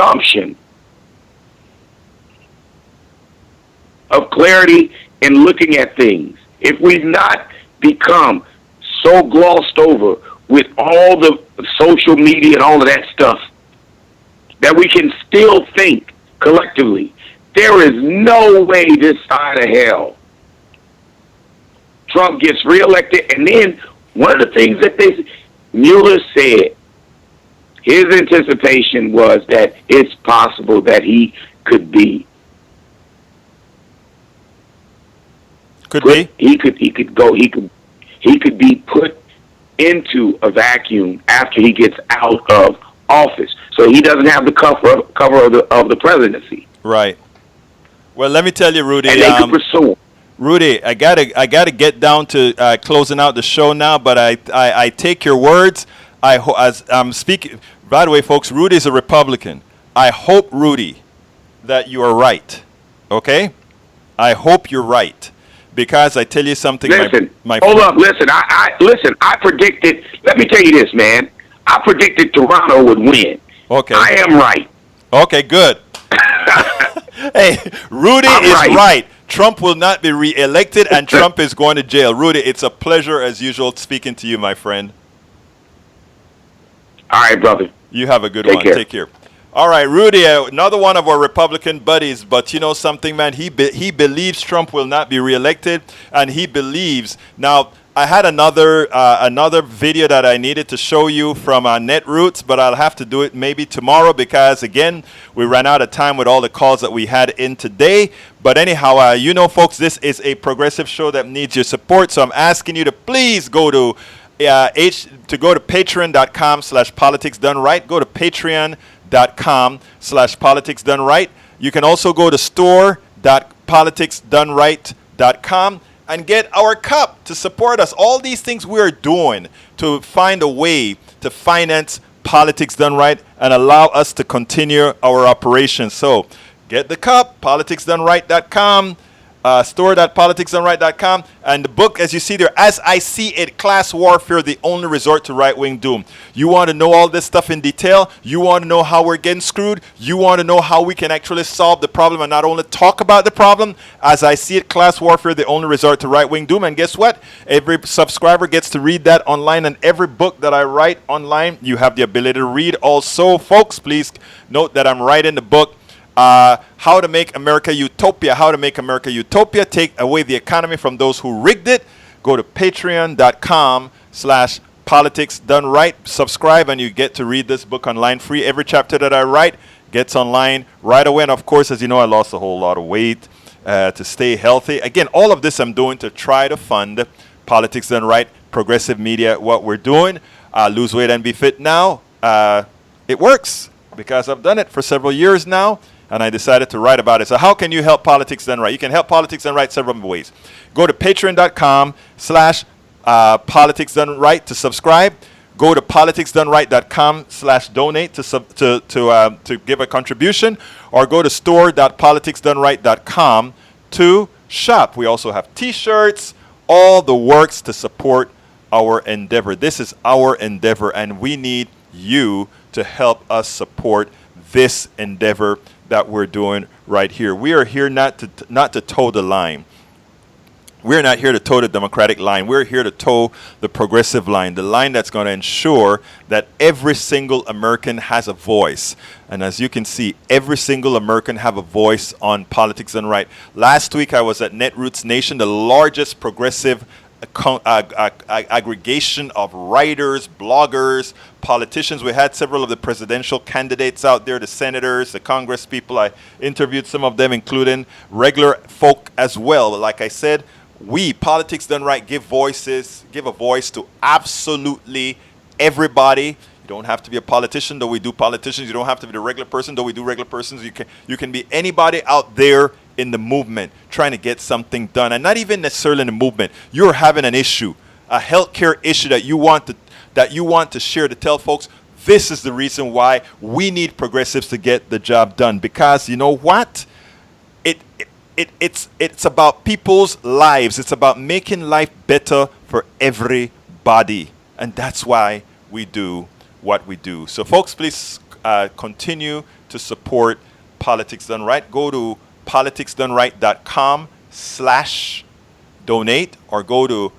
clarity in looking at things, if we've not become so glossed over with all the social media and all of that stuff, that we can still think collectively, there is no way this side of hell Trump gets reelected. And then one of the things that Mueller said, his anticipation was that it's possible that he could be. He could be put into a vacuum after he gets out of office, so he doesn't have the cover of the presidency. Right. Well, let me tell you, Rudy. And they could pursue him. Rudy, I gotta get down to closing out the show now, but I take your words. As I'm speaking. By the way, folks, Rudy is a Republican. I hope, Rudy, that you are right. Okay? I hope you're right. Because I tell you something, listen, my hold friend. up, listen. I predicted. Let me tell you this, man. I predicted Toronto would win. Okay. I am right. Okay, good. Hey, Rudy is right. Trump will not be reelected, and Trump is going to jail. Rudy, it's a pleasure as usual speaking to you, my friend. All right, brother. You have a good one. Take care. All right, Rudy, another one of our Republican buddies, but you know something, man? He believes Trump will not be reelected, and he believes. Now, I had another video that I needed to show you from Netroots, but I'll have to do it maybe tomorrow because, again, we ran out of time with all the calls that we had in today. But anyhow, you know, folks, this is a progressive show that needs your support, so I'm asking you to please go to patreon.com/politicsdoneright. Go to patreon.com/politicsdoneright. You can also go to store.politicsdoneright.com and get our cup to support us. All these things we are doing to find a way to finance Politics Done Right and allow us to continue our operations. So get the cup, politicsdoneright.com. Store.politicsdoneright.com, and the book, as you see there, As I See It, Class Warfare, the Only Resort to Right-Wing Doom. You want to know all this stuff in detail? You want to know how we're getting screwed? You want to know how we can actually solve the problem and not only talk about the problem? As I See It, Class Warfare, the Only Resort to Right-Wing Doom. And guess what? Every subscriber gets to read that online, and every book that I write online, you have the ability to read also. Folks, please note that I'm writing the book How to make America utopia. How to make America utopia. Take away the economy from those who rigged it. Go to patreon.com/politics done right. Subscribe and you get to read this book online free. Every chapter that I write gets online right away. And of course, as you know, I lost a whole lot of weight to stay healthy. Again, all of this I'm doing to try to fund Politics Done Right, progressive media, what we're doing. Lose weight and be fit now. It works because I've done it for several years now. And I decided to write about it. So how can you help Politics Done Right? You can help Politics Done Right several ways. Go to patreon.com/Politics Done Right to subscribe. Go to politicsdoneright.com/donate to give a contribution. Or go to store.politicsdoneright.com to shop. We also have t-shirts, all the works to support our endeavor. This is our endeavor, and we need you to help us support this endeavor that we're doing right here. We are here not to toe the line. We're not here to toe the Democratic line. We're here to toe the progressive line, the line that's going to ensure that every single American has a voice. And as you can see, every single American have a voice on Politics Done Right. Last week, I was at Netroots Nation, the largest progressive aggregation of writers, bloggers, politicians. We had several of the presidential candidates out there, the senators, the Congress people. I interviewed some of them, including regular folk as well. Like I said, we, Politics Done Right, give a voice to absolutely everybody. You don't have to be a politician, though we do politicians. You don't have to be the regular person, though we do regular persons. You can be anybody out there in the movement trying to get something done, and not even necessarily in the movement. You're having an issue, a healthcare issue that you want to share, to tell folks this is the reason why we need progressives to get the job done. Because you know what? It's about people's lives. It's about making life better for everybody, and that's why we do what we do. So folks, please continue to support Politics Done Right. Go to politicsdoneright.com/donate or go to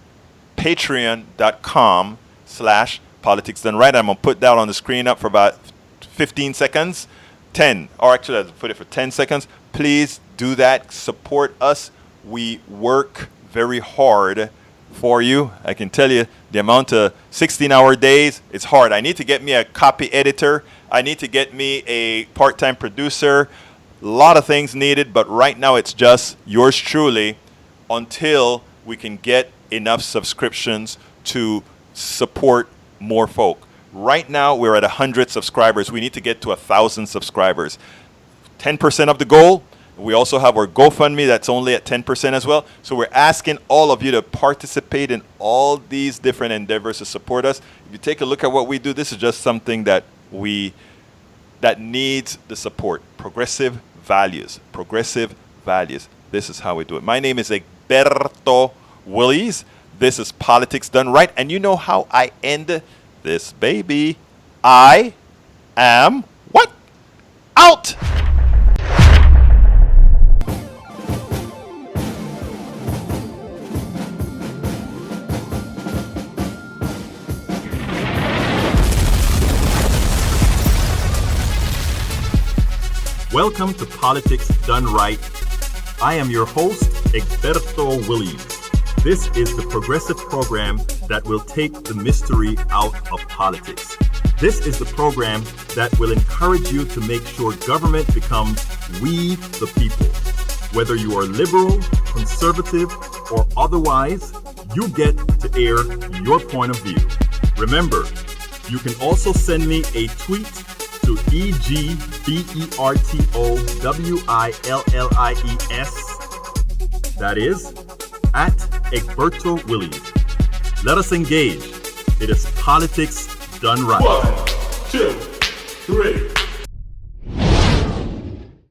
patreon.com/Politics Done Right. I'm going to put that on the screen up for about 15 seconds. 10, or actually I'll put it for 10 seconds. Please do that. Support us. We work very hard for you. I can tell you the amount of 16-hour days, it's hard. I need to get me a copy editor. I need to get me a part-time producer. A lot of things needed, but right now it's just yours truly until we can get enough subscriptions to support more folk. Right now we're at 100 subscribers. We need to get to 1,000 subscribers. 10% of the goal. We also have our GoFundMe that's only at 10% as well. So we're asking all of you to participate in all these different endeavors to support us. If you take a look at what we do, this is just something that needs the support. Progressive values. Progressive values. This is how we do it. My name is Egberto Willies. This is Politics Done Right. And you know how I end this baby. I am what? Out! Welcome to Politics Done Right. I am your host, Egberto Willies. This is the progressive program that will take the mystery out of politics. This is the program that will encourage you to make sure government becomes we the people. Whether you are liberal, conservative, or otherwise, you get to air your point of view. Remember, you can also send me a tweet to EGBERTOWILLIES. That is at Egberto Willies. Let us engage. It is Politics Done Right. 1, 2, 3.